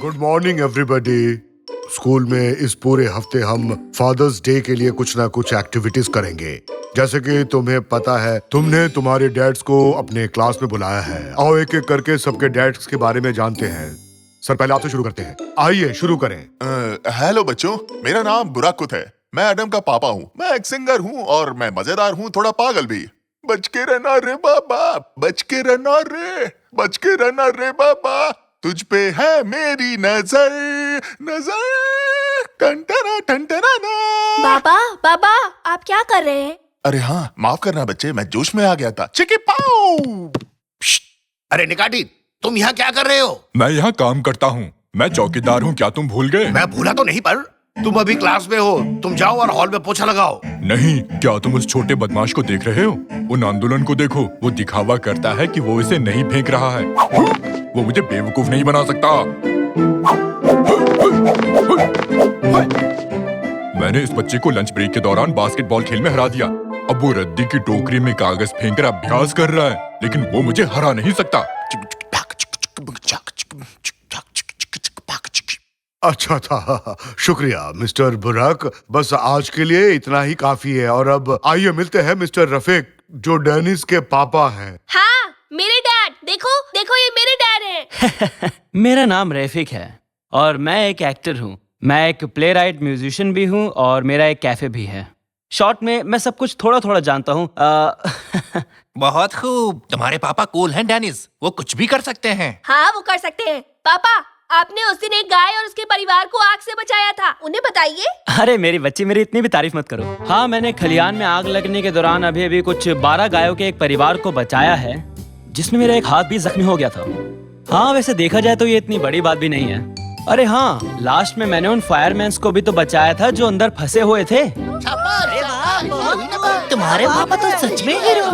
Good morning everybody. School में इस पूरे हफ्ते हम फादर्स डे के लिए कुछ ना कुछ एक्टिविटीज करेंगे। जैसे कि तुम्हें पता है, तुमने तुम्हारे डैड्स को अपने क्लास में बुलाया है। आओ एक एक करके सबके डैड्स के बारे में जानते हैं। सर, पहले आपसे शुरू करते हैं। आइए शुरू करें। हेलो बच्चों, मेरा नाम बुराकुत है। मैं एडम का पापा हूँ। मैं एक सिंगर हूँ और मैं मजेदार हूँ, थोड़ा पागल भी। बच के रहना रे बाबा, बच के रहना रे, बच के रहना रे बाबा, तुझ पे है मेरी नजर, नजर टंटना टंटना ना। बाबा बाबा, आप क्या कर रहे हैं? अरे हाँ, माफ करना बच्चे, मैं जोश में आ गया था। चिकी पाऊ। अरे निकाटी, तुम यहाँ क्या कर रहे हो? मैं यहाँ काम करता हूँ। मैं चौकीदार हूँ, क्या तुम भूल गए? मैं भूला तो नहीं, पर तुम अभी क्लास में हो। तुम जाओ और हॉल में पोछा लगाओ। नहीं, क्या तुम उस छोटे बदमाश को देख रहे हो? उन आंदोलन को देखो, वो दिखावा करता है कि वो इसे नहीं फेंक रहा है। वो मुझे बेवकूफ नहीं बना सकता। मैंने इस बच्चे को लंच ब्रेक के दौरान बास्केटबॉल खेल में हरा दिया। अब वो रद्दी की टोकरी में कागज फेंककर अभ्यास कर रहा है, लेकिन वो मुझे हरा नहीं सकता। अच्छा था, शुक्रिया मिस्टर बुराक। बस आज के लिए इतना ही काफी है। और अब आइए मिलते हैं मिस्टर रफीक, जो डेनिस के पापा हैं। हाँ, मेरे डैड। देखो देखो, ये मेरे डैड हैं। मेरा नाम रफीक है और मैं एक एक्टर हूँ। मैं एक प्ले राइट म्यूजिशियन भी हूँ और मेरा एक कैफे भी है। शॉर्ट में मैं सब कुछ थोड़ा थोड़ा जानता हूँ। बहुत खूब, तुम्हारे पापा कूल हैं डेनिस, वो कुछ भी कर सकते हैं। हाँ, वो कर सकते हैं। पापा, आपने उस दिन एक गाय और उसके परिवार को आग से बचाया था, उन्हें बताइए। अरे मेरी बच्ची, मेरी इतनी भी तारीफ मत करो। हाँ, मैंने खलियान में आग लगने के दौरान अभी कुछ 12 गायों के एक परिवार को बचाया है, जिसमें मेरा एक हाथ भी जख्मी हो गया था। हाँ, वैसे देखा जाए तो ये इतनी बड़ी बात भी नहीं है। अरे हाँ, लास्ट में मैंने उन फायरमैन्स को भी तो बचाया था जो अंदर फंसे हुए थे। तुम्हारे पापा तो सच में हीरो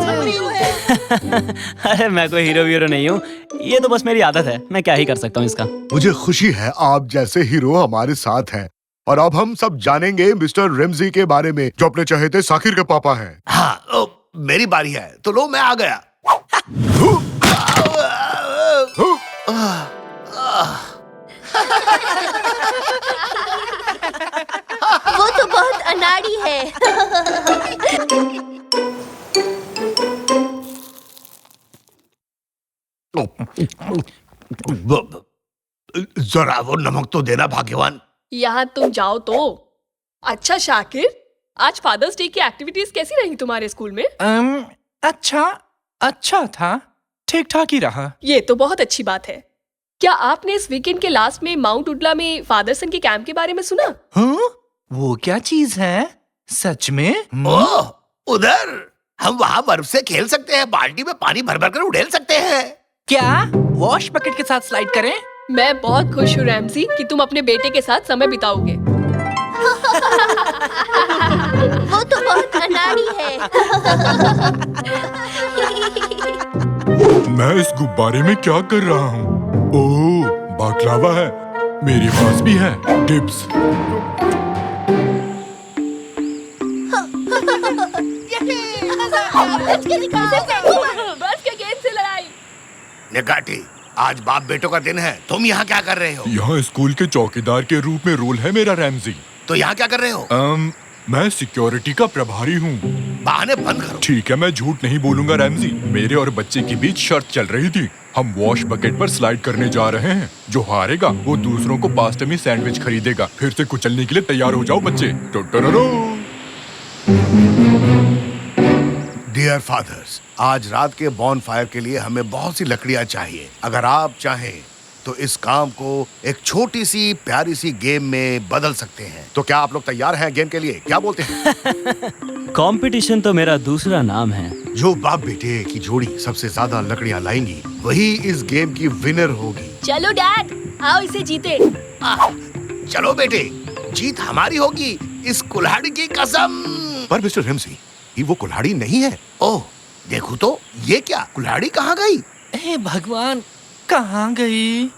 हैं। अरे मैं कोई हीरो वीरो नहीं हूँ, ये तो बस मेरी आदत है। मैं क्या ही कर सकता हूँ इसका। मुझे खुशी है आप जैसे हीरो हमारे साथ हैं। और अब हम सब जानेंगे मिस्टर रेमजी के बारे में, जो अपने चहेते साकिर के पापा हैं। हाँ, मेरी बारी है, तो लो मैं आ गया। वो तो बहुत अनाड़ी है। जरा वो नमक तो देना भाग्यवान। यहाँ तुम जाओ तो। अच्छा शाकिर, आज फादर्स डे की एक्टिविटीज कैसी रही तुम्हारे स्कूल में? अच्छा था, ठीक ठाक ही रहा। ये तो बहुत अच्छी बात है। क्या आपने इस वीकेंड के लास्ट में माउंट उडला में फादरसन के कैंप के बारे में सुना? हाँ? वो क्या चीज है? सच में? ओह, उधर हम वहाँ बर्फ से खेल सकते हैं, बाल्टी में पानी भर भर कर उड़ेल सकते हैं। क्या वॉश बकेट के साथ स्लाइड करें? मैं बहुत खुश हूँ रैमसी कि तुम अपने बेटे के साथ समय बिताओगे। वो तो बहुत अनाड़ी है। मैं इस गुब्बारे में क्या कर रहा हूँ? ओह, बाकलावा है। मेरे पास भी है टिप्स। बस के गेंद से लड़ाई। निकाटी, आज बाप बेटों का दिन है। तुम यहाँ क्या कर रहे हो? यहाँ स्कूल के चौकीदार के रूप में रोल है मेरा रैमजी। तो यहाँ क्या कर रहे हो? मैं सिक्योरिटी का प्रभारी हूँ। बहाने बंद करो। ठीक है, मैं झूठ नहीं बोलूंगा रैमजी। मेरे और बच्चे के बीच शर्त चल रही थी। हम वॉश बकेट पर स्लाइड करने जा रहे हैं। जो हारेगा वो दूसरों को पास्ता में सैंडविच खरीदेगा। फिर से कुचलने के लिए तैयार हो जाओ बच्चे। डियर फादर्स, आज रात के बॉनफायर के लिए हमें बहुत सी लकड़ियाँ चाहिए। अगर आप चाहें तो इस काम को एक छोटी सी प्यारी सी गेम में बदल सकते हैं। तो क्या आप लोग तैयार हैं गेम के लिए? क्या बोलते हैं? कंपटीशन तो मेरा दूसरा नाम है। जो बाप बेटे की जोड़ी सबसे ज्यादा लकड़ियाँ लाएंगी, वही इस गेम की विनर होगी। चलो डैड, आओ इसे जीते। चलो बेटे, जीत हमारी होगी, इस कुल्हाड़ी की कसम। पर मिस्टर रेमसी, ये वो कुल्हाड़ी नहीं है। ओह, देखो तो, ये क्या कुल्हाड़ी कहाँ गई? हे भगवान, कहाँ गई?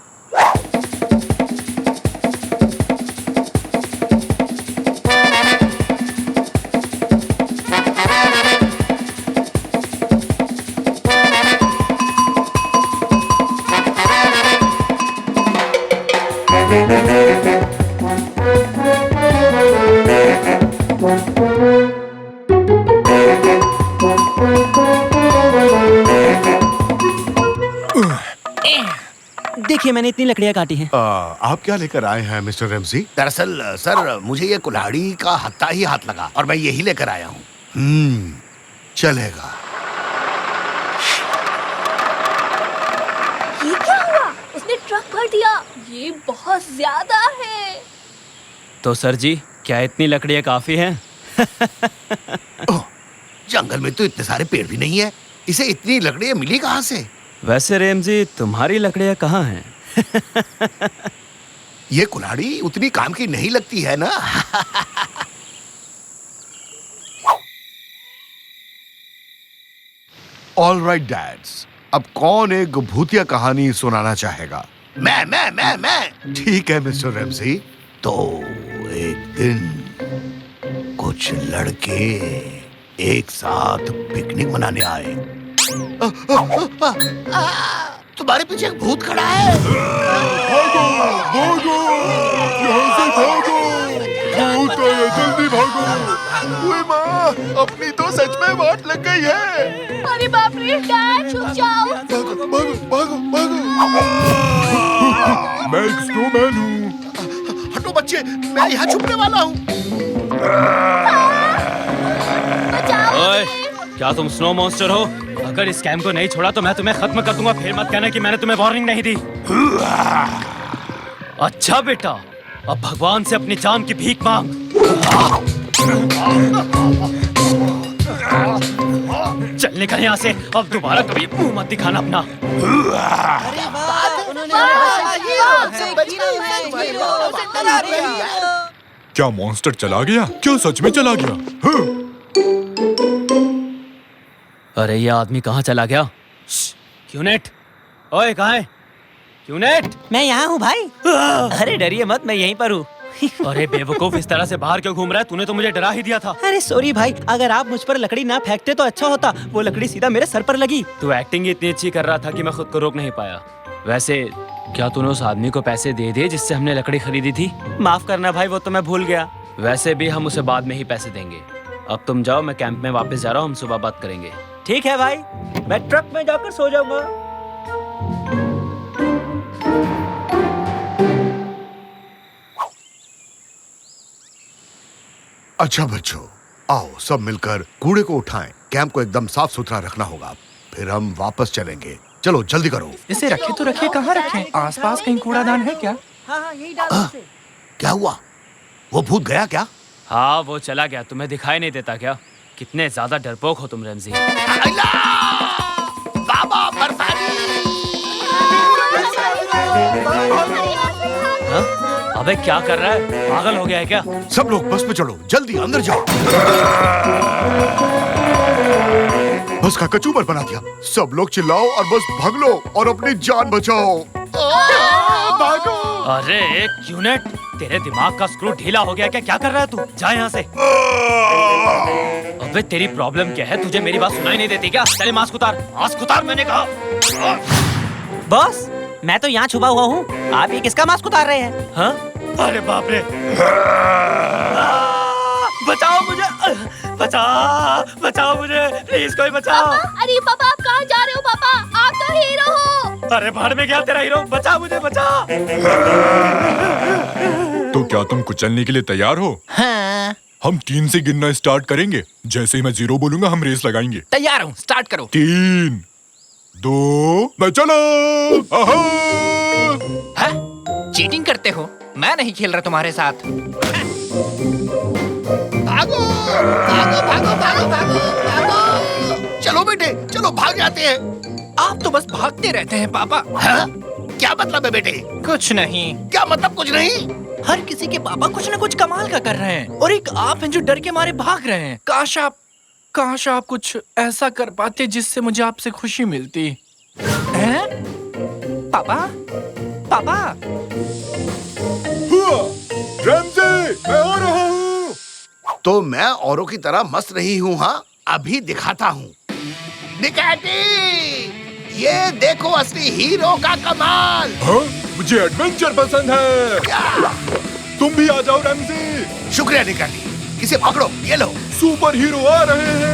देखिए मैंने इतनी लकड़ियां काटी हैं। आप क्या लेकर आए हैं मिस्टर रेमजी? दरअसल सर मुझे ये कुल्हाड़ी का हत्था ही हाथ लगा और मैं यही लेकर आया हूँ। चलेगा। ये क्या हुआ? उसने ट्रक भर दिया। ये बहुत ज्यादा है। तो सर जी क्या इतनी लकड़ियां काफी हैं? ओह, जंगल में तो इतने सारे पेड़ भी नहीं है, इसे इतनी लकड़ियां मिली कहाँ से? वैसे रेमजी तुम्हारी लकड़ियां कहाँ हैं? ये कुल्हाड़ी उतनी काम की नहीं लगती है ना। ऑल राइट डैड्स, अब कौन एक भूतिया कहानी सुनाना चाहेगा? मैं। ठीक है मिस्टर रेमजी। तो एक दिन कुछ लड़के एक साथ पिकनिक मनाने आए। तुम्हारे पीछे एक भूत खड़ा है। भागो भागो, यहाँ से भागो, भूत आया, जल्दी भागो। ओए माँ, अपनी तो सच में वाट लग गई है। अरे बाप रे, डैड छुप जाओ। भागो भागो भागो भागो। मैं एक स्नोमैन हूँ। हटो बच्चे, मैं यहाँ छुपने वाला हूँ। बचाओ। ओए, क्या तुम स्नो मॉन्स्टर हो? अगर इस कैम्प को नहीं छोड़ा तो मैं तुम्हें खत्म कर दूंगा। फिर मत कहना कि मैंने तुम्हें वार्निंग नहीं दी। अच्छा बेटा, अब भगवान से अपनी जान की भीख मांग। चल निकल यहाँ से, अब दोबारा कभी मुंह मत दिखाना अपना। क्या मॉन्स्टर चला गया? क्या सच में चला गया? हाँ। अरे ये आदमी कहाँ चला गया? क्यूनेट, ओए कहाँ है? क्यूनेट, मैं यहाँ हूँ भाई। अरे डरिए मत, मैं यहीं पर हूँ। अरे बेवकूफ, इस तरह से बाहर क्यों घूम रहा है? तूने तो मुझे डरा ही दिया था। अरे सॉरी भाई, अगर आप मुझ पर लकड़ी ना फेंकते तो अच्छा होता। वो लकड़ी सीधा मेरे सर पर लगी। तू एक्टिंग इतनी अच्छी कर रहा था कि मैं खुद को रोक नहीं पाया। वैसे क्या तूने उस आदमी को पैसे दे दिए जिससे हमने लकड़ी खरीदी थी? माफ करना भाई, वो तो मैं भूल गया। वैसे भी हम उसे बाद में ही पैसे देंगे। अब तुम जाओ, मैं कैंप में वापस जा रहा हूँ। हम सुबह बात करेंगे। ठीक है भाई, मैं ट्रक में जाकर सो जाऊंगा। अच्छा बच्चों, आओ सब मिलकर कूड़े को उठाएं। कैंप को एकदम साफ सुथरा रखना होगा, फिर हम वापस चलेंगे। चलो जल्दी करो। इसे रखे तो रखे, कहाँ रखें? आसपास कहीं कूड़ादान है क्या? हाँ, यही डाल दो इसे। क्या हुआ? वो भूत गया क्या? हाँ वो चला गया। तुम्हें दिखाई नहीं देता क्या? कितने ज्यादा डरपोक हो तुम रेमजी। बाबा बरसानी। हाँ? अबे क्या कर रहा है? पागल हो गया है क्या? सब लोग बस में चढ़ो, जल्दी अंदर जाओ। बस का कचूमर बना दिया। सब लोग चिल्लाओ और बस भाग लो और अपनी जान बचाओ। भागो। अरे क्यूनेट, तेरे दिमाग का स्क्रू ढीला हो गया क्या? क्या कर रहा है तू? जा यहाँ से। अबे तेरी प्रॉब्लम क्या है? तुझे मेरी बात सुनाई नहीं देती क्या? चले मास्क उतार, मास्क उतार मैंने कहा। बॉस, मैं तो यहाँ छुपा हुआ हूँ। आप ये किसका मास्क उतार रहे हैं? हाँ? अरे बाप रे! बचाओ मुझे! बचाओ मुझे! प्लीज कोई बचाओ! अरे पापा, आप कहाँ जा रहे हो? पापा, आप तो हीरो हो। अरे भाड़ में गया तेरा हीरो! बचा मुझे, बचा! तो क्या तुम कुचलने के लिए तैयार हो? हाँ, हम 3 से गिनना स्टार्ट करेंगे। जैसे ही मैं 0 बोलूंगा हम रेस लगाएंगे। तैयार हूँ, स्टार्ट करो। 3, 2, मैं चला। हाँ? चीटिंग करते हो? मैं नहीं खेल रहा तुम्हारे साथ। भागो भागो भागो भागो भागो भागो। चलो बेटे, चलो भाग जाते हैं। आप तो बस भागते रहते हैं पापा। हाँ? क्या मतलब है बेटे? कुछ नहीं। क्या मतलब कुछ नहीं? हर किसी के पापा कुछ न कुछ कमाल का कर रहे हैं और एक आप हैं जो डर के मारे भाग रहे हैं। काश आप कुछ ऐसा कर पाते जिससे मुझे आपसे खुशी मिलती। हैं? पापा? पापा? रेमजी, मैं आ रहा हूँ। तो मैं औरों की तरह मस्त नहीं हूँ। हाँ, अभी दिखाता हूँ। निकाटी, ये देखो असली हीरो का कमाल। हाँ, मुझे एडवेंचर पसंद है। तुम भी आ जाओ रैमजी। शुक्रिया निकाली, इसे पकड़ो, ये लो। सुपर हीरो आ रहे हैं।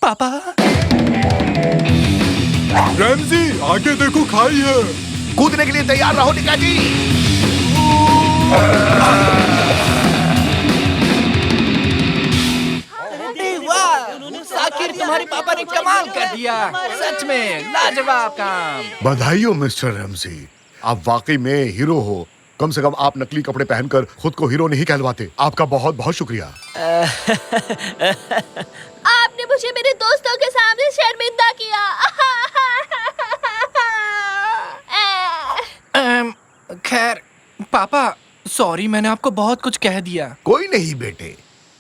पापा, रैमजी आगे देखो, खाई है। कूदने के लिए तैयार रहो निकाली। आखिर तुम्हारे पापा ने कमाल कर दिया। सच में लाजवाब काम। बधाई हो मिस्टर रैमजी, आप वाकई में हीरो हो। कम से कम आप नकली कपड़े पहनकर खुद को हीरो नहीं कहलवाते। आपका बहुत बहुत शुक्रिया। आपने मुझे मेरे दोस्तों के सामने शर्मिंदा किया। खैर पापा, सॉरी, मैंने आपको बहुत कुछ कह दिया। कोई नहीं बेटे,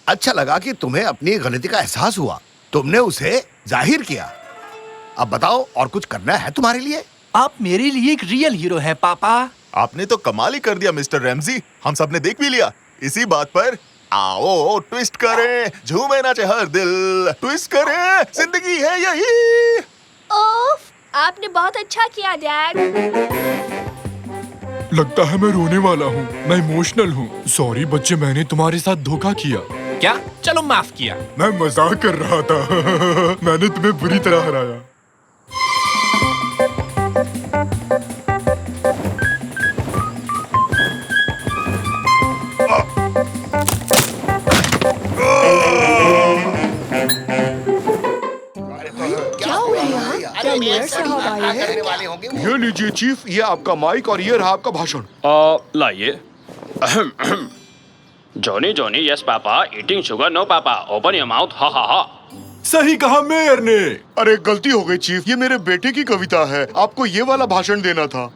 अच्छा लगा कि तुम्हें अपनी गलती का एहसास हुआ, तुमने उसे जाहिर किया। अब बताओ, और कुछ करना है तुम्हारे लिए? आप मेरे लिए एक रियल हीरो हैं पापा। आपने तो कमाल ही कर दिया मिस्टर रैमजी। हम सब ने देख भी लिया। इसी बात पर आओ ट्विस्ट करें, झूमे नाचे हर दिल, ट्विस्ट करें, जिंदगी है यही। ओफ, आपने बहुत अच्छा किया डैड। लगता है मैं रोने वाला हूँ। मैं इमोशनल हूँ। सॉरी बच्चे, मैंने तुम्हारे साथ धोखा किया। क्या? चलो माफ किया। मैं मजाक कर रहा था। मैंने तुम्हें बुरी तरह हराया। क्या हुआ यहाँ? क्या मेयर से करने वाले होंगे वो? ये लीजिए चीफ, ये आपका माइक और ये रहा आपका भाषण। लाइए। Johnny Johnny, yes papa. Eating sugar, no papa. Open your mouth, ha ha हा। सही कहा मेयर ने। अरे गलती हो गई चीफ, ये मेरे बेटे की कविता है, आपको ये वाला भाषण देना था।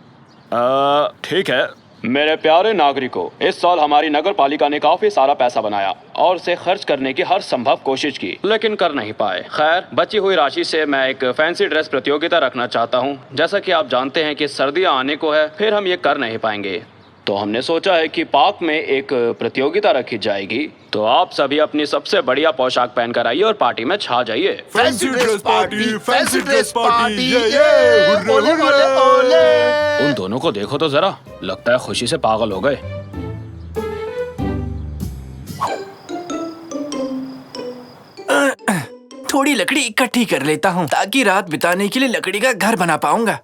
ठीक है। मेरे प्यारे नागरिकों, इस साल हमारी नगर पालिका ने काफी सारा पैसा बनाया और उसे खर्च करने की हर संभव कोशिश की, लेकिन कर नहीं पाए। खैर, बची हुई राशि से मैं एक फैंसी ड्रेस प्रतियोगिता रखना चाहता हूँ। जैसा कि आप जानते हैं कि सर्दियाँ आने को है, फिर हम ये कर नहीं पाएंगे। तो हमने सोचा है कि पार्क में एक प्रतियोगिता रखी जाएगी। तो आप सभी अपनी सबसे बढ़िया पोशाक पहनकर आइए और पार्टी में छा जाइए। Fancy dress party, fancy dress party, ये ओले, ओले, ओले। उन दोनों को देखो तो जरा, लगता है खुशी से पागल हो गए। थोड़ी लकड़ी इकट्ठी कर लेता हूँ ताकि रात बिताने के लिए लकड़ी का घर बना पाऊंगा।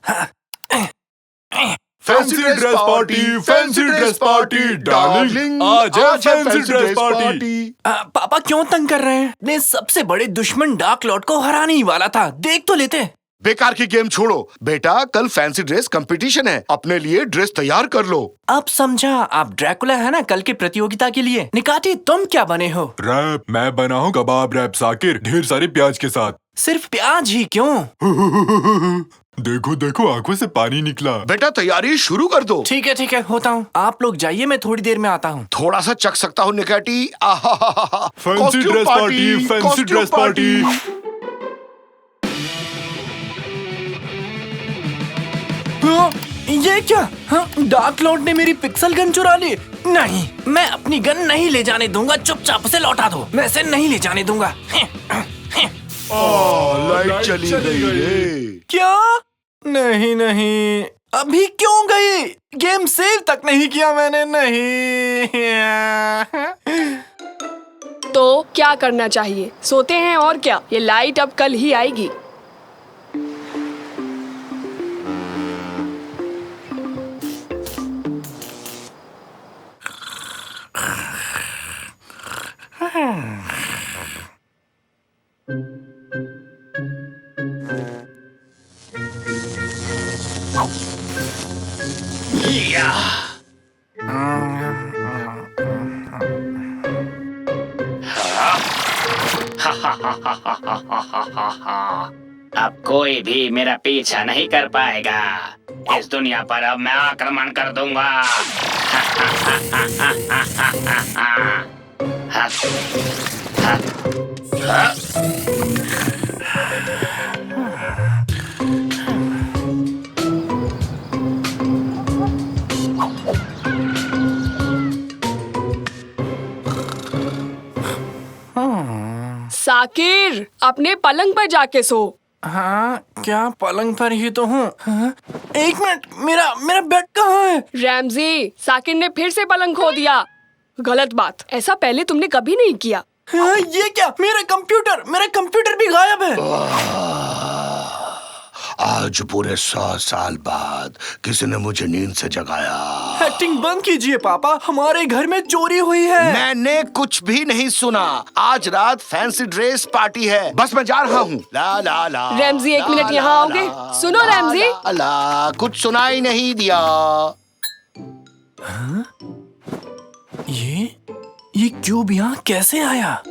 Fancy dress party, fancy dress party, darling आज है फैंसी ड्रेस पार्टी। पापा क्यों तंग कर रहे हैं? अपने सबसे बड़े दुश्मन डार्क लॉर्ड को हराने ही वाला था, देख तो लेते। बेकार की गेम छोड़ो बेटा, कल फैंसी ड्रेस कंपटीशन है, अपने लिए ड्रेस तैयार कर लो। अब समझा, आप ड्रैकुला है ना कल की प्रतियोगिता के लिए। निकाटी, तुम क्या बने हो? रैप। मैं बना हूँ कबाब रैप साकिर, ढेर सारे प्याज के साथ। सिर्फ प्याज ही क्यों? देखो देखो, आंखों से पानी निकला। बेटा तैयारी शुरू कर दो। ठीक है, होता हूँ। आप लोग जाइए, मैं थोड़ी देर में आता हूँ। थोड़ा सा चख सकता हूँ निकाटी। Fancy dress party, fancy dress party. ये क्या? डार्क लॉर्ड ने मेरी पिक्सल गन चुरा ली। नहीं, मैं अपनी गन नहीं ले जाने दूंगा। चुपचाप उसे लौटा दो। मैं इसे नहीं ले जाने दूंगा। लाइट चली गई। क्या? नहीं, अभी क्यों गई? गेम सेव तक नहीं किया मैंने। नहीं। तो क्या करना चाहिए? सोते हैं और क्या? ये लाइट अब कल ही आएगी। अब कोई भी मेरा पीछा नहीं कर पाएगा। इस दुनिया पर अब मैं आक्रमण कर दूंगा। साकिर, अपने पलंग पर जाके सो। हाँ, क्या पलंग पर ही तो हूँ। हाँ? एक मिनट, मेरा बेड कहाँ है? रैमजी, साकिर ने फिर से पलंग खो दिया। गलत बात, ऐसा पहले तुमने कभी नहीं किया। हाँ, ये क्या? मेरा कंप्यूटर भी गायब है। आज पूरे 100 साल बाद किसी ने मुझे नींद से जगाया। एक्टिंग बंद कीजिए पापा, हमारे घर में चोरी हुई है। मैंने कुछ भी नहीं सुना। आज रात फैंसी ड्रेस पार्टी है, बस मैं जा रहा हूँ। ला ला ला। रैमजी, एक मिनट यहाँ आओगे? सुनो रैमजी। ला, कुछ सुनाई नहीं दिया। हाँ? ये क्यूब यहाँ कैसे आया?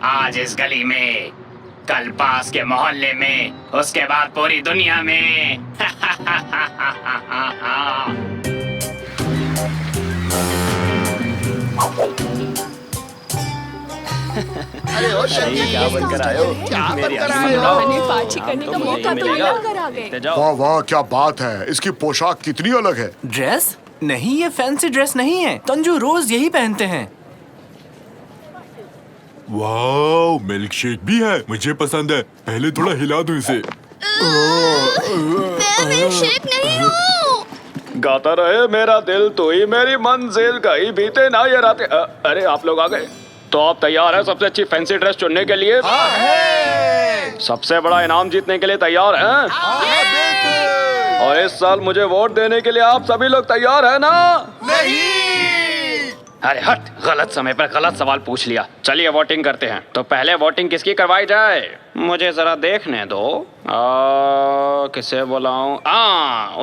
आज इस गली में, कल पास के मोहल्ले में, उसके बाद पूरी दुनिया में। अरे ओ शर्मी, क्या बनकर आए हो? हमें पार्टी करने का मौका तो मिला कर आ गए। वाह वाह, क्या बात है। इसकी पोशाक कितनी अलग है। ड्रेस? नहीं, ये फैंसी ड्रेस नहीं है। तंजू रोज यही पहनते हैं। वाह, मिल्क शेक भी है, मुझे पसंद है। पहले थोड़ा हिला दूं इसे। मैं मिल्कशेक नहीं हूँ। गाता रहे मेरा दिल, तो ही मेरी मंजिल, कहीं बीते ना ये रातें। अरे आप लोग आ गए, तो आप तैयार हैं सबसे अच्छी फैंसी ड्रेस चुनने के लिए? सबसे बड़ा इनाम जीतने के लिए तैयार हैं? और इस साल मुझे वोट देने के लिए आप सभी लोग तैयार हैं ना? नहीं। अरे हट, गलत समय पर गलत सवाल पूछ लिया। चलिए वोटिंग करते हैं। तो पहले वोटिंग किसकी करवाई जाए? मुझे जरा देखने दो। किसे बुलाऊं?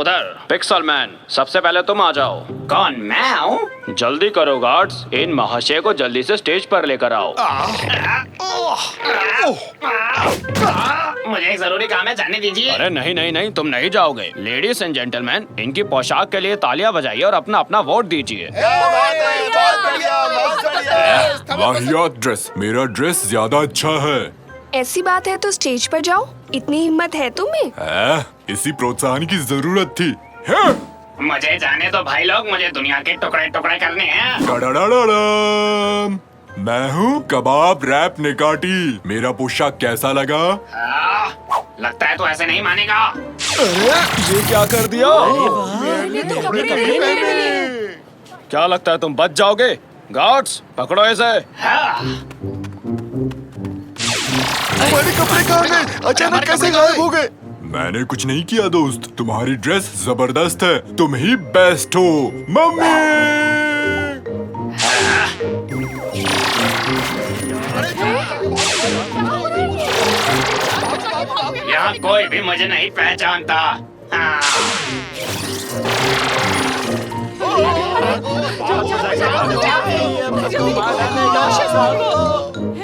उधर पिक्सल मैन, सबसे पहले तुम आ जाओ। कौन, मैं आऊं? जल्दी करो गार्ड्स, इन महाशय को जल्दी से स्टेज पर लेकर आओ। मुझे एक जरूरी काम है, जाने दीजिए। अरे नहीं नहीं नहीं, तुम नहीं जाओगे। लेडीज एंड जेंटलमैन, इनकी पोशाक के लिए तालियां बजाइए और अपना अपना वोट दीजिए। वाहियात ड्रेस, मेरा ड्रेस ज्यादा अच्छा है। ऐसी बात है तो स्टेज पर जाओ, इतनी हिम्मत है तुम्हें? इसी प्रोत्साहन की जरूरत थी। मुझे जाने दो भाई लोग, मुझे दुनिया के टुकड़े टुकड़े करने हैं। डडडडडम। मैं हूँ कबाब रैप निकाटी। मेरा पोशाक कैसा लगा? लगता है तो ऐसे नहीं मानेगा। अरे ये क्या कर दिया? क्या लगता है तुम बच जाओगे? गार्ड्स, पकड़ो इसे। हमारे कपड़े कहाँ गए? अचानक कैसे गायब हो गए? मैंने कुछ नहीं किया दोस्त, तुम्हारी ड्रेस जबरदस्त है, तुम ही बेस्ट हो। मम्मी! यहाँ कोई भी मुझे नहीं पहचानता।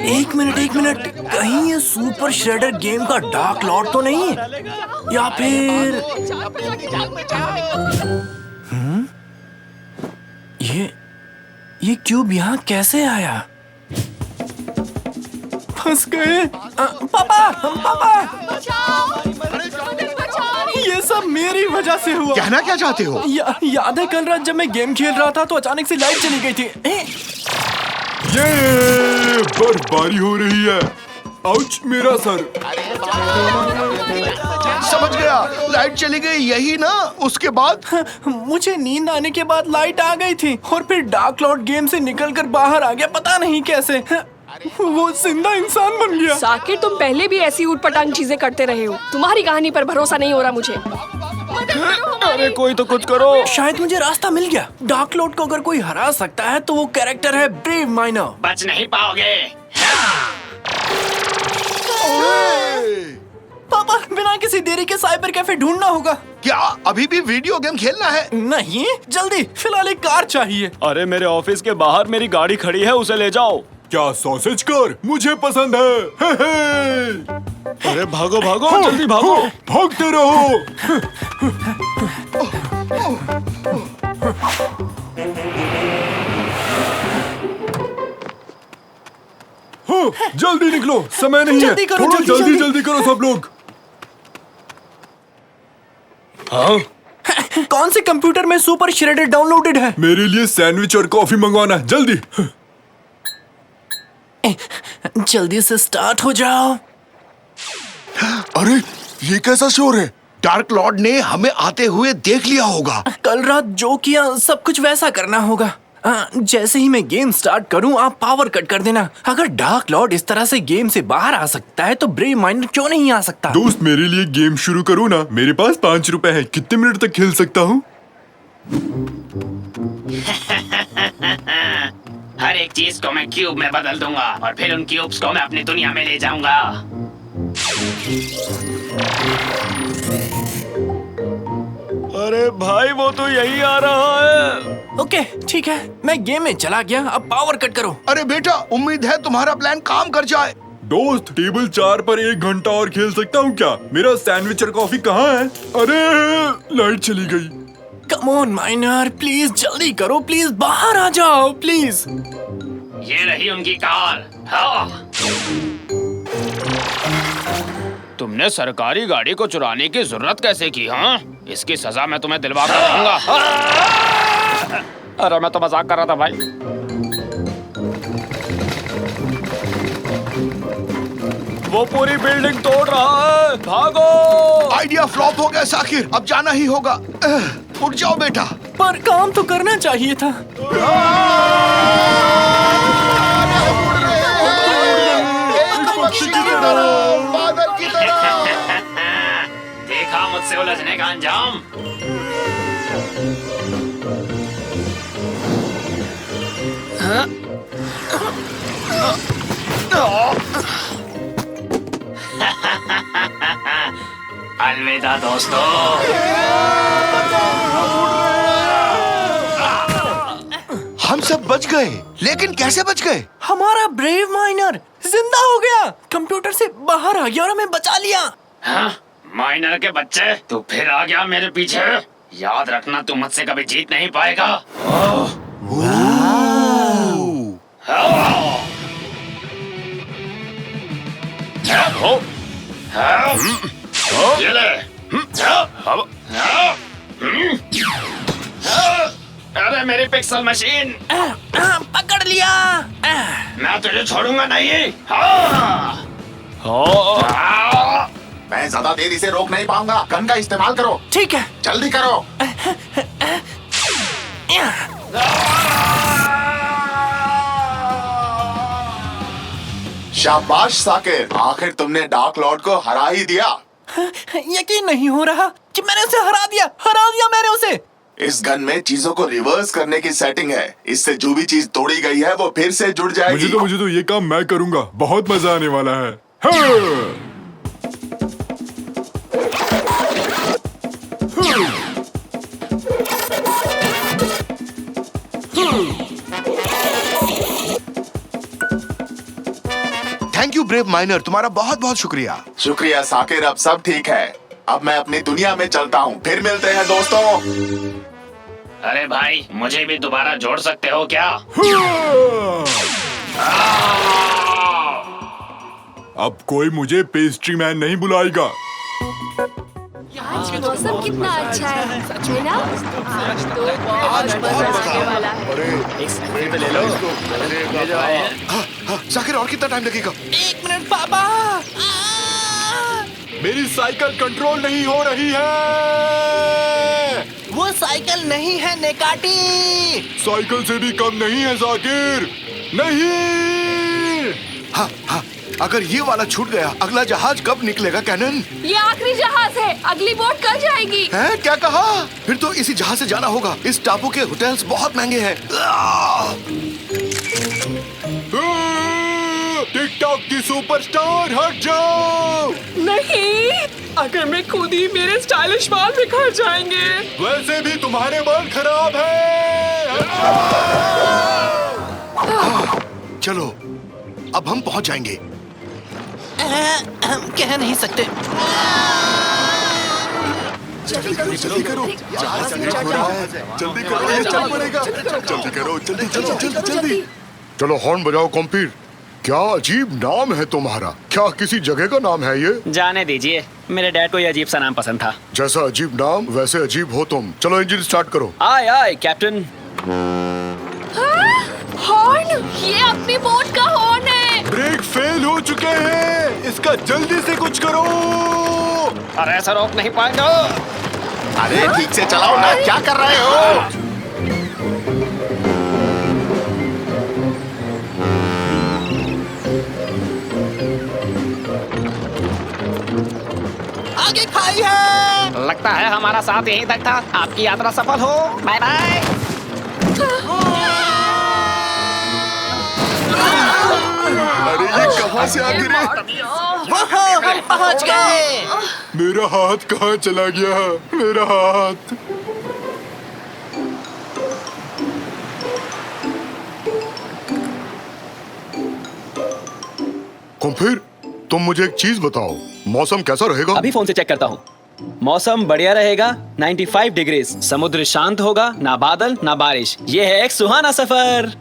एक मिनट, कहीं ये सुपर श्रेडर गेम का डार्क लॉर्ड तो नहीं है? या फिर ये क्यूब यहाँ कैसे आया? फंस गए। पापा, ये सब मेरी वजह से हुआ। कहना क्या चाहते हो? याद है कल रात जब मैं गेम खेल रहा था तो अचानक से लाइट चली गई थी। ये बर्फबारी हो रही है। आउच, मेरा सर। समझ गया, लाइट चली गई, यही ना? उसके बाद मुझे नींद आने के बाद लाइट आ गई थी और फिर डार्क लॉर्ड गेम से निकलकर बाहर आ गया, पता नहीं कैसे। वो जिंदा इंसान बन गया। साकिर, तुम पहले भी ऐसी ऊटपटांग चीजें करते रहे हो। तुम्हारी कहानी पर भरोसा नहीं हो रहा मुझे। अरे कोई तो कुछ करो। शायद मुझे रास्ता मिल गया। डार्क लॉर्ड को अगर कोई हरा सकता है तो वो कैरेक्टर है ब्रेव माइनर। बच नहीं पाओगे। पापा, बिना किसी देरी के साइबर कैफे ढूंढना होगा। क्या अभी भी वीडियो गेम खेलना है? नहीं, जल्दी, फिलहाल एक कार चाहिए। अरे मेरे ऑफिस के बाहर मेरी गाड़ी खड़ी है, उसे ले जाओ। क्या सॉसेज कार? मुझे पसंद है। अरे भागो भागो, जल्दी भागो, भागते रहो। जल्दी निकलो, समय नहीं है। जल्दी करो, थोड़ा जल्दी, जल्दी जल्दी। जल्दी करो सब लोग। हाँ, कौन से कंप्यूटर में सुपर श्रेडेड डाउनलोडेड है? मेरे लिए सैंडविच और कॉफी मंगवाना, जल्दी। जल्दी से स्टार्ट हो जाओ। अरे ये कैसा शोर है? डार्क लॉर्ड ने हमें आते हुए देख लिया होगा। कल रात जो किया सब कुछ वैसा करना होगा। जैसे ही मैं गेम स्टार्ट करूं आप पावर कट कर देना। अगर डार्क लॉर्ड इस तरह से गेम से बाहर आ सकता है तो ब्रेव माइनर क्यों नहीं आ सकता? दोस्त, मेरे लिए गेम शुरू करो ना। मेरे पास 5 रुपए है, कितने मिनट तक खेल सकता हूँ? हर एक चीज को मैं क्यूब में बदल दूंगा और फिर उन क्यूब्स को मैं अपनी दुनिया में ले जाऊंगा। अरे भाई वो तो यही आ रहा है। ओके ठीक है, मैं गेम में चला गया। अब पावर कट करो। अरे बेटा, उम्मीद है तुम्हारा प्लान काम कर जाए। दोस्त, टेबल 4 पर 1 घंटा और खेल सकता हूँ क्या? मेरा सैंडविच और कॉफी कहाँ है? अरे लाइट चली गई। कम ऑन माइनर, प्लीज जल्दी करो, प्लीज बाहर आ जाओ प्लीज। ये रही उनकी कार। हाँ। तुमने सरकारी गाड़ी को चुराने की जरूरत कैसे की? हाँ, इसकी सजा मैं तुम्हें दिलवा कर दूंगा। अरे मैं तो मजाक कर रहा था भाई। वो पूरी बिल्डिंग तोड़ रहा है, भागो। आइडिया फ्लॉप हो गया साकिर, अब जाना ही होगा। उठ जाओ बेटा। पर काम तो करना चाहिए था। बादल की तरह। देखा मुझसे उलझने का अंजाम। अलविदा दोस्तों। हम सब बच गए, लेकिन कैसे बच गए? हमारा ब्रेव माइनर जिंदा हो गया, कंप्यूटर से बाहर आ गया और हमें बचा लिया। हाँ? माइनर के बच्चे, तू फिर आ गया मेरे पीछे। याद रखना, तू मुझसे कभी जीत नहीं पाएगा। ये ले। अरे मेरी पिक्सल मशीन, पकड़ लिया। मैं तुझे छोड़ूंगा नहीं। हाँ। मैं ज्यादा देर इसे रोक नहीं पाऊंगा। गन का इस्तेमाल करो। ठीक है। जल्दी करो। शाबाश साकिर, आखिर तुमने डार्क लॉर्ड को हरा ही दिया। यकीन नहीं हो रहा कि मैंने उसे हरा दिया मैंने उसे। इस गन में चीजों को रिवर्स करने की सेटिंग है। इससे जो भी चीज तोड़ी गई है वो फिर से जुड़ जाएगी। मुझे तो ये काम मैं करूंगा। बहुत मजा आने वाला है। हाँ! थैंक यू ब्रेव माइनर, तुम्हारा बहुत बहुत शुक्रिया। शुक्रिया साकिर, अब सब ठीक है। अब मैं अपनी दुनिया में चलता हूँ। फिर मिलते हैं दोस्तों। अरे भाई, मुझे भी दोबारा जोड़ सकते हो क्या? अब कोई मुझे पेस्ट्री मैन नहीं बुलाएगा। आज मौसम कितना अच्छा है, सच में ना? आज तो बहुत मजा आने वाला है। एक सेल्फी तो ले लो। ये जो है। हाँ, साकिर और कितना टाइम लगेगा? 1 मिनट पापा। मेरी साइकिल कंट्रोल नहीं हो रही है। वो साइकिल नहीं है नेकाटी। साइकिल से भी कम नहीं है जाकिर। नहीं। हाँ हाँ, अगर ये वाला छूट गया, अगला जहाज कब निकलेगा कैनन? ये आखिरी जहाज है, अगली बोट कल जाएगी। है क्या कहा? फिर तो इसी जहाज से जाना होगा। इस टापू के होटल्स बहुत महंगे हैं। टिकटॉक की सुपरस्टार, हट जाओ। नहीं, अगर मैं खुद ही, मेरे स्टाइलिश बाल बिखर जाएंगे। वैसे भी तुम्हारे बाल खराब है। चलो, अब हम पहुंच जाएंगे। कह नहीं सकते। जल्दी करो, जहाज लेट हो रहा है। जल्दी करो, ये चल पड़ेगा। जल्दी करो, जल्दी। चलो हॉर्न बजाओ कॉम्पीर। क्या अजीब नाम है तुम्हारा। क्या किसी जगह का नाम है ये? जाने दीजिए, मेरे डैड को ये अजीब सा नाम पसंद था। जैसा अजीब नाम वैसे अजीब हो तुम। चलो इंजन स्टार्ट करो। आए आए कैप्टन। हॉर्न, ये अपनी बोट का हॉर्न है। ब्रेक फेल हो चुके हैं, इसका जल्दी से कुछ करो। अरे ऐसा रोक नहीं पाएंगे। अरे ठीक से चलाओ ना, क्या कर रहे हो? आगे खाई है। लगता है हमारा साथ यहीं तक था। आपकी यात्रा सफल हो। Bye bye. अरे ये कहाँ से आ गिरे? हम पहुंच गए। मेरा हाथ कहाँ चला गया? मेरा हाथ। कॉम्पीर, तुम मुझे एक चीज बताओ, मौसम कैसा रहेगा? अभी फोन से चेक करता हूँ। मौसम बढ़िया रहेगा, 95 डिग्रीज। समुद्र शांत होगा, ना बादल ना बारिश। ये है एक सुहाना सफर।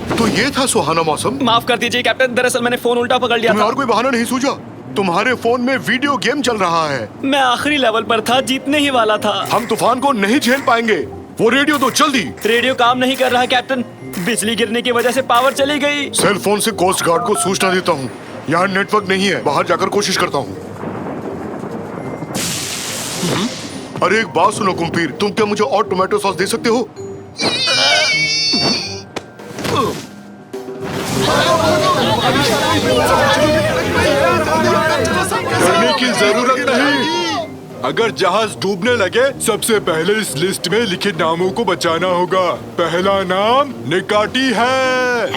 तो ये था सुहाना मौसम। माफ कर दीजिए कैप्टन, दरअसल मैंने फोन उल्टा पकड़ लिया तुम्हें था। और कोई बहाना नहीं सूझा? तुम्हारे फोन में वीडियो गेम चल रहा है। मैं आखिरी लेवल पर था, जीतने ही वाला था। हम तूफान को नहीं झेल पाएंगे। वो रेडियो तो जल्दी। रेडियो काम नहीं कर रहा कैप्टन, बिजली गिरने की वजह से पावर चली गई। सेल फोन से कोस्ट गार्ड को सूचना देता हूँ। यहाँ नेटवर्क नहीं है, बाहर जाकर कोशिश करता हूँ। अरे एक बात सुनो कुम्पीर, तुम क्या मुझे और टोमेटो सॉस दे सकते हो? करने की जरूरत नहीं। अगर जहाज डूबने लगे, सबसे पहले इस लिस्ट में लिखे नामों को बचाना होगा। पहला नाम निकाटी है।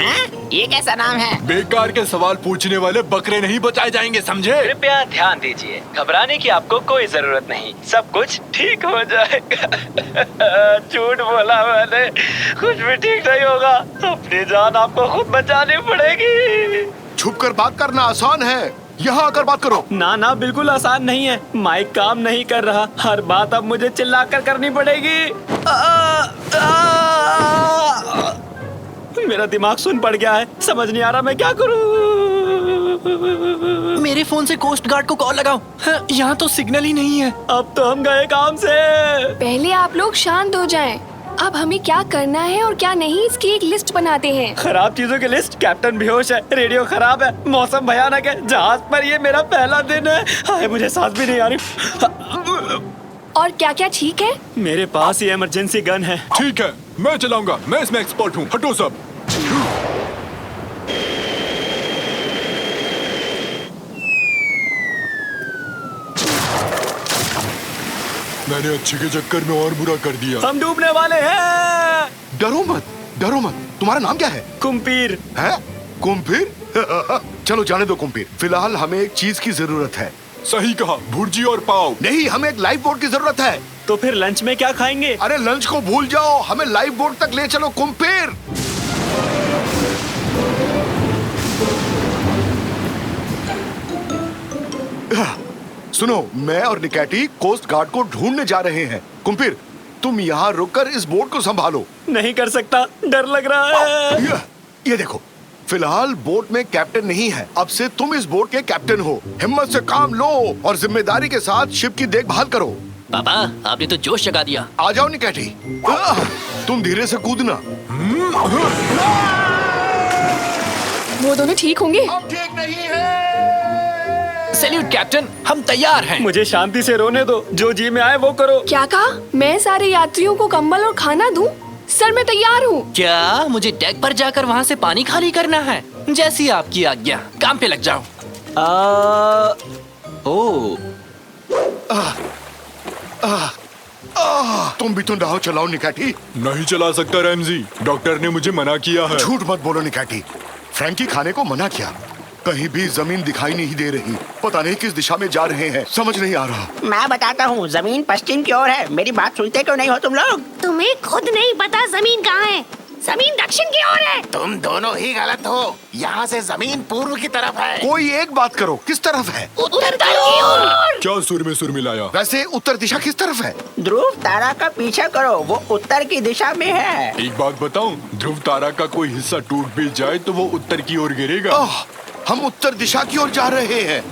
ये कैसा नाम है? बेकार के सवाल पूछने वाले बकरे नहीं बचाए जाएंगे, समझे? कृपया ध्यान दीजिए, घबराने की आपको कोई जरूरत नहीं। सब कुछ ठीक हो जाएगा। झूठ बोला मैंने, कुछ भी ठीक नहीं होगा। अपनी जान आपको खुद बचानी पड़ेगी। छुप कर बात करना आसान है, यहाँ आकर बात करो। ना ना, बिल्कुल आसान नहीं है। माइक काम नहीं कर रहा, हर बात अब मुझे चिल्लाकर करनी पड़ेगी। मेरा दिमाग सुन पड़ गया है, समझ नहीं आ रहा मैं क्या करूं। मेरे फोन से कोस्ट गार्ड को कॉल लगाओ। यहाँ तो सिग्नल ही नहीं है। अब तो हम गए काम से। पहले आप लोग शांत हो जाएं। अब हमें क्या करना है और क्या नहीं, इसकी एक लिस्ट बनाते हैं। खराब चीजों की लिस्ट। कैप्टन बेहोश है, रेडियो खराब है, मौसम भयानक है, जहाज पर ये मेरा पहला दिन है। हाय, मुझे सांस भी नहीं आ रही। और क्या क्या ठीक है? मेरे पास ये इमरजेंसी गन है। ठीक है, मैं चलाऊंगा, मैं इसमें एक्सपर्ट हूँ। हटो सब। मैंने अच्छे के चक्कर में और बुरा कर दिया। हम डूबने वाले हैं। डरो मत, डरो मत। तुम्हारा नाम क्या है? कुम्पीर। है? कुम्पीर? चलो जाने दो कुम्पीर। फिलहाल हमें एक चीज की जरूरत है। सही कहा, भुर्जी और पाव। नहीं, हमें एक लाइफ बोट की जरूरत है। तो फिर लंच में क्या खाएंगे? अरे लंच को भूल जाओ, हमें लाइफ बोट तक ले चलो कुम्पीर। सुनो, मैं और निकैटी कोस्ट गार्ड को ढूंढने जा रहे हैं। कुम्पीर, तुम यहाँ रुककर इस बोट को संभालो। नहीं कर सकता, डर लग रहा है। ये देखो, फिलहाल बोट में कैप्टन नहीं है। अब से तुम इस बोट के कैप्टन हो। हिम्मत से काम लो और जिम्मेदारी के साथ शिप की देखभाल करो। पापा, आपने तो जोश जगा दिया। आ जाओ निकैटी। तुम धीरे से कूदना। वो दोनों ठीक होंगे? अब ठीक नहीं है। सैल्यूट कैप्टन, हम तैयार हैं। मुझे शांति से रोने दो, जो जी में आए वो करो। क्या कहा? मैं सारे यात्रियों को कंबल और खाना दूं? सर, मैं तैयार हूँ। क्या मुझे डेक पर जाकर वहाँ से पानी खाली करना है? जैसी आपकी आज्ञा, काम पे लग जाओ। तुम भी तो नाव चलाओ निकैटी। नहीं चला सकता रैमजी, डॉक्टर ने मुझे मना किया है। झूठ मत बोलो निकैटी। फ्रैंकी खाने को मना किया। कहीं भी जमीन दिखाई नहीं दे रही। पता नहीं किस दिशा में जा रहे हैं, समझ नहीं आ रहा। मैं बताता हूँ, जमीन पश्चिम की ओर है। मेरी बात सुनते क्यों नहीं हो तुम लोग? तुम्हें खुद नहीं पता जमीन कहाँ है? जमीन दक्षिण की ओर है। तुम दोनों ही गलत हो। यहाँ से जमीन पूर्व की तरफ है। कोई एक बात करो, किस तरफ है? उत्तर की ओर। क्या सुर में सुर मिलाया? वैसे उत्तर दिशा किस तरफ है? ध्रुव तारा का पीछा करो, वो उत्तर की दिशा में है। एक बात बताऊं, ध्रुव तारा का कोई हिस्सा टूट भी जाए तो वो उत्तर की ओर गिरेगा। हम उत्तर दिशा की ओर जा रहे हैं।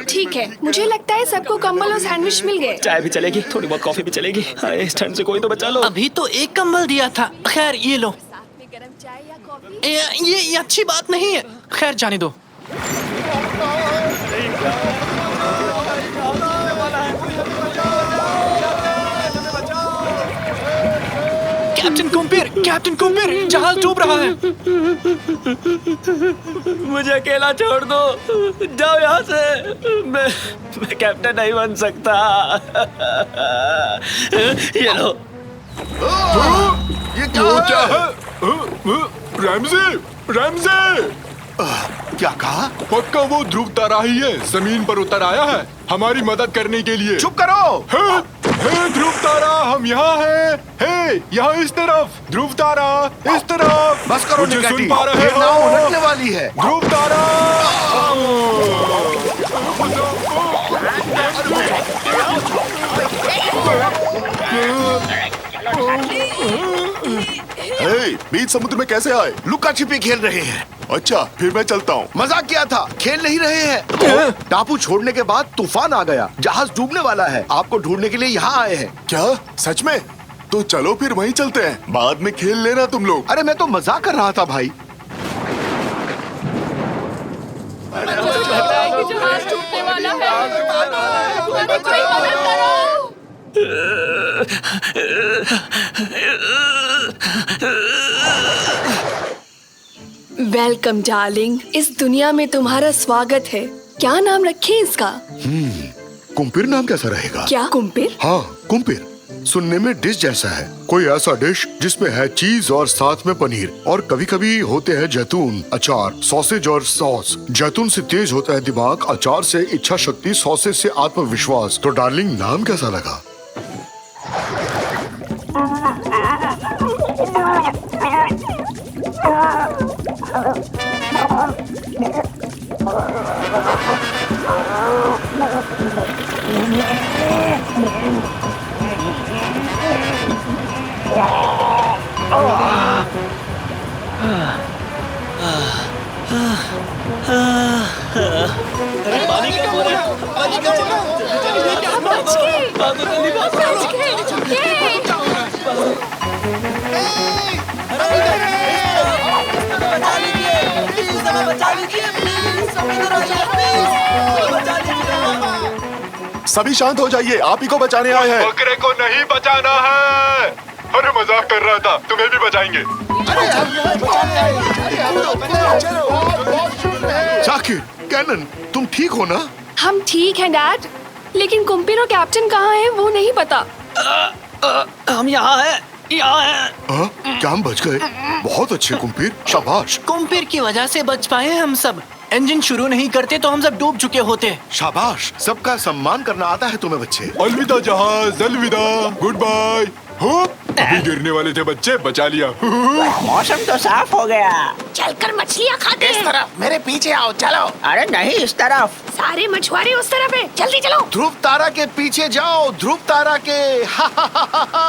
ठीक है, मुझे लगता है सबको कंबल और सैंडविच मिल गए। चाय भी चलेगी, थोड़ी बहुत कॉफी भी चलेगी। हाय, इस ठंड से कोई तो बचा लो। अभी तो एक कंबल दिया था। खैर ये लो। साथ में गरम चाय या कॉफी। ये अच्छी बात नहीं है। खैर जाने दो। कैप्टन कुम्पीर, जहाज डूब रहा है। मुझे अकेला छोड़ दो, जाओ यहाँ से। मैं कैप्टन नहीं बन सकता। ये लो। ये क्या है? Ramsay, Ramsay! क्या कहा? पक्का वो ध्रुव तारा ही है, जमीन पर उतर आया है हमारी मदद करने के लिए। चुप करो। हे ध्रुव तारा, हम यहाँ हैं। हे, यहाँ इस तरफ। ध्रुव तारा, इस तरफ। बस करो मुझे निकटी, सुन पा रहे ये हो? नाव उलटने वाली है। ध्रुव तारा। बीच समुद्र में कैसे आए? लुका छिपी खेल रहे हैं। अच्छा, फिर मैं चलता हूँ। मजाक किया था, खेल नहीं रहे हैं। टापू छोड़ने के बाद तूफान आ गया, जहाज डूबने वाला है। आपको ढूंढने के लिए यहाँ आए हैं। क्या सच में? तो चलो फिर वहीं चलते हैं, बाद में खेल लेना तुम लोग। अरे मैं तो मजाक कर रहा था भाई। जहाज टूटने वाला है। अरे कोई मदद करो। वेलकम डार्लिंग, इस दुनिया में तुम्हारा स्वागत है। क्या नाम रखें इसका? कुम्पीर नाम कैसा रहेगा? क्या कुम्पीर? हाँ, कुम्पीर सुनने में डिश जैसा है। कोई ऐसा डिश जिसमें है चीज और साथ में पनीर, और कभी कभी होते हैं जैतून, अचार, सॉसेज और सॉस। जैतून से तेज होता है दिमाग, अचार से इच्छा शक्ति, सॉसेज से आत्मविश्वास। तो डार्लिंग नाम कैसा लगा? सभी शांत हो जाइए, आप ही को बचाने आए हैं। बकरे को नहीं बचाना है। अरे मजाक कर रहा था, तुम्हें भी बचाएंगे। जाकिर, कैनन, तुम ठीक हो ना? हम ठीक हैं डैड, लेकिन कुम्पीर और कैप्टन कहाँ हैं वो नहीं पता। हम यहाँ हैं, यहाँ हैं। क्या हम बच गए? बहुत अच्छे कुम्पीर, शाबाश। कुम्पीर की वजह से बच पाए हैं हम सब। इंजन शुरू नहीं करते तो हम सब डूब चुके होते। शाबाश, सबका सम्मान करना आता है तुम्हें बच्चे। अलविदा जहाज, अलविदा, गुड बाय। अभी गिरने वाले थे बच्चे, बचा लिया। मौसम तो साफ हो गया। चलकर मछलियाँ खाते हैं। तरफ मेरे पीछे आओ, चलो। अरे नहीं, इस तरफ। सारे मछुआरे उस तरफ हैं, जल्दी चलो। ध्रुव तारा के पीछे जाओ, ध्रुव तारा के। हा हा हा हा।